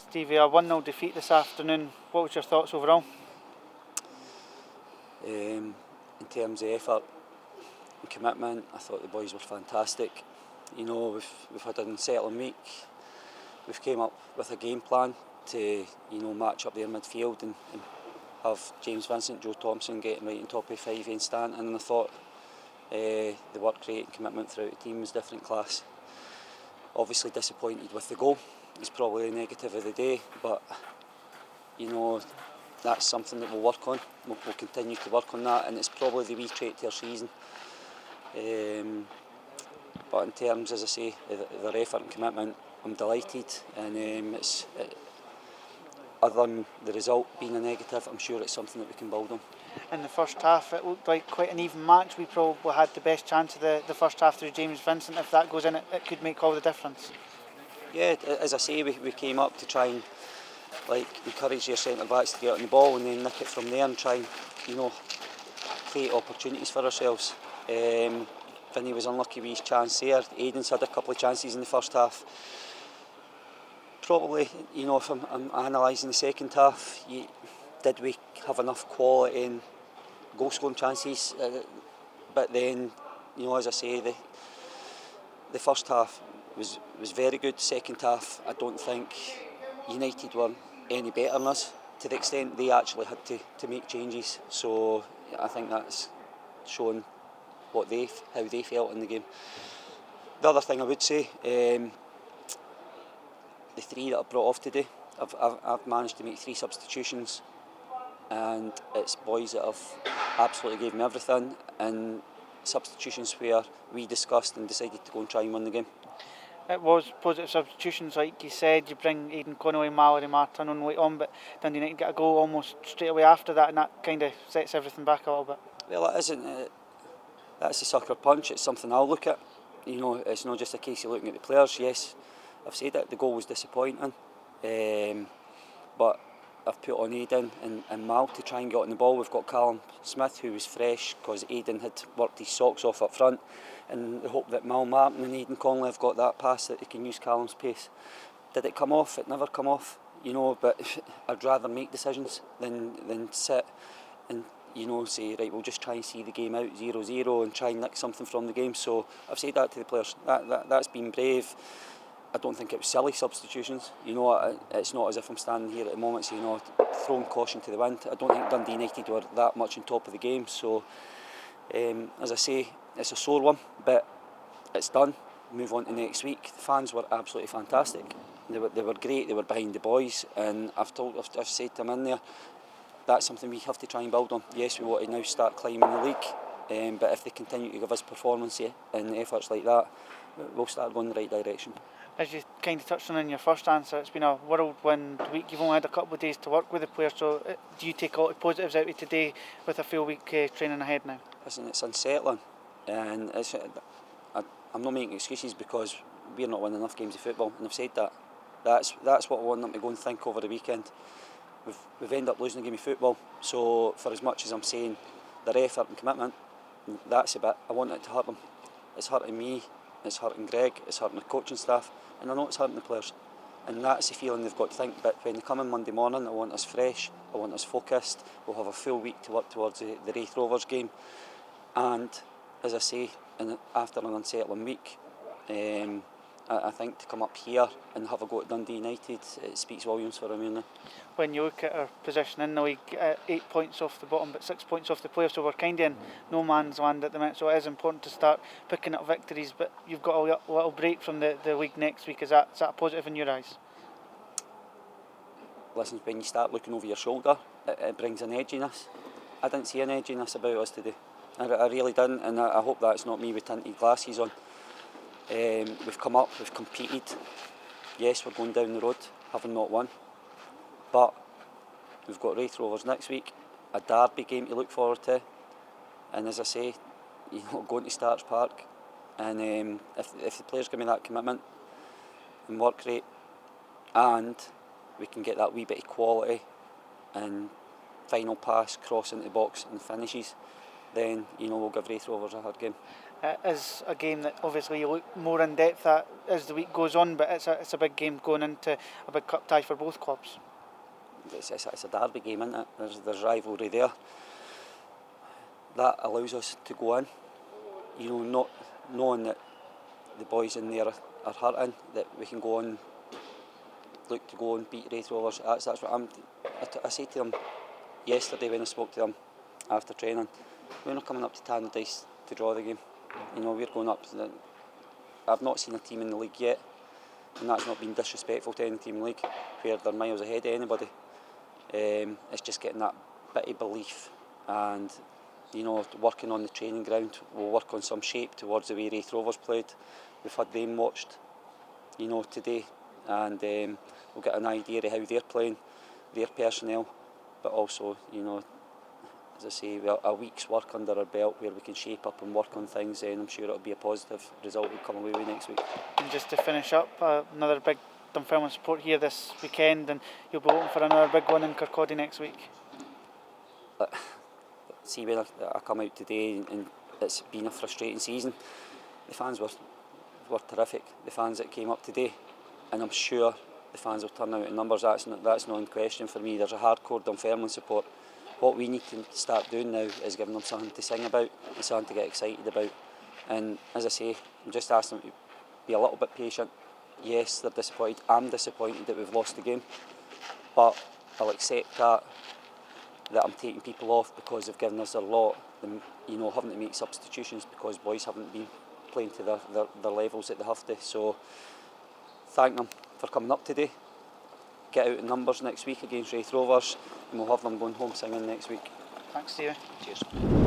Stevie, a 1-0 defeat this afternoon. What was your thoughts overall? In terms of effort and commitment, I thought the boys were fantastic. You know, we've had an unsettling week. We've came up with a game plan to match up their midfield and have James Vincent, Joe Thompson getting right on top of Five and Stanton, and I thought the work rate and commitment throughout the team was different class. Obviously disappointed with the goal. It's probably a negative of the day, but that's something that we'll work on. We'll continue to work on that, and it's probably the wee trait to our season. But in terms, as I say, of their effort and commitment, I'm delighted, and other than the result being a negative, I'm sure it's something that we can build on. In the first half, it looked like quite an even match. We probably had the best chance of the first half through James Vincent. If that goes in, it could make all the difference. Yeah, as I say, we came up to try and encourage your centre backs to get on the ball and then nick it from there and try and create opportunities for ourselves. Vinny was unlucky with his chance there. Aidan's had a couple of chances in the first half. Probably, if I'm analysing the second half, did we have enough quality in goal scoring chances? But then, as I say, the first half was very good. Second half, I don't think United were any better than us to the extent they actually had to make changes. So I think that's shown how they felt in the game. The other thing I would say, the three that I brought off today, I've managed to make 3 substitutions, and it's boys that have absolutely given me everything, and substitutions where we discussed and decided to go and try and win the game. It was positive substitutions, like you said. You bring Aidan Connolly, Mallory, Martin on late on, but Dundee United get a goal almost straight away after that, and that kind of sets everything back a little bit. Well, it isn't. That's a sucker punch. It's something I'll look at. It's not just a case of looking at the players. Yes, I've said that the goal was disappointing, but I've put on Aidan and Mal to try and get on the ball. We've got Callum Smith, who was fresh because Aidan had worked his socks off up front, and the hope that Mal Martin and Aidan Connolly have got that pass that they can use Callum's pace. Did it come off? It never come off, but I'd rather make decisions than sit and say, right, we'll just try and see the game out 0-0 and try and nick something from the game. So I've said that to the players. That's been brave. I don't think it was silly substitutions. It's not as if I'm standing here at the moment saying, throwing caution to the wind. I don't think Dundee United were that much on top of the game. So, as I say, it's a sore one, but it's done. Move on to next week. The fans were absolutely fantastic. They were great. They were behind the boys, and I've said to them in there, that's something we have to try and build on. Yes, we want to now start climbing the league, but if they continue to give us performance and efforts like that, we'll start going in the right direction. As you kind of touched on in your first answer, it's been a whirlwind week. You've only had a couple of days to work with the players, so do you take all the positives out of today with a full week training ahead now? Listen, it's unsettling, and I'm not making excuses because we're not winning enough games of football, and I've said that. That's what I want them to go and think over the weekend. We've ended up losing a game of football, so for as much as I'm saying their effort and commitment, that's a bit, I want it to hurt them. It's hurting me, it's hurting Greg, it's hurting the coaching staff, and I know it's hurting the players. And that's the feeling they've got to think. But when they come in Monday morning, I want us fresh, I want us focused. We'll have a full week to work towards the Wraith Rovers game. And as I say, after an unsettling week, I think to come up here and have a go at Dundee United, it speaks volumes for them. When you look at our position in the league, 8 points off the bottom but 6 points off the playoffs, so we're kind of in no man's land at the minute, so it is important to start picking up victories. But you've got a little break from the league next week. Is that a positive in your eyes? Listen, when you start looking over your shoulder, it brings an edginess. I didn't see an edginess about us today. I really didn't, and I hope that's not me with tinted glasses on. We've come up, we've competed. Yes, we're going down the road, having not won. But we've got Wraith Rovers next week, a derby game to look forward to. And as I say, going to Starch Park. And if the players give me that commitment and work rate, and we can get that wee bit of quality and final pass, cross into the box and finishes, then we'll give Wraith Rovers a hard game. It is a game that obviously you look more in depth at as the week goes on, but it's a big game going into a big cup tie for both clubs. It's a derby game, isn't it? There's rivalry there. That allows us to go in, not knowing that the boys in there are hurting, that we can go on, look to go and beat Wraith Rovers. That's what I said to them yesterday when I spoke to them after training. We're not coming up to Tannadice to draw the game. We're going up to I've not seen a team in the league yet, and that's not being disrespectful to any team in the league, where they're miles ahead of anybody. It's just getting that bit of belief and, working on the training ground. We'll work on some shape towards the way Wraith Rovers played. We've had them watched, today, and we'll get an idea of how they're playing, their personnel, but also, as I say, a week's work under our belt where we can shape up and work on things, and I'm sure it'll be a positive result we'll come away with next week. And just to finish up, another big Dunfermline support here this weekend, and you'll be hoping for another big one in Kirkcaldy next week. See, when I come out today and it's been a frustrating season, the fans were terrific, the fans that came up today, and I'm sure the fans will turn out in numbers. That's not in question for me. There's a hardcore Dunfermline support. What we need to start doing now is giving them something to sing about and something to get excited about. And as I say, I'm just asking them to be a little bit patient. Yes, they're disappointed. I'm disappointed that we've lost the game, but I'll accept that I'm taking people off because they've given us a lot. And, having to make substitutions because boys haven't been playing to their levels that they have to. So thank them for coming up today. Get out in numbers next week against Wraith Rovers, and we'll have them going home singing next week. Thanks, Stevie. Cheers.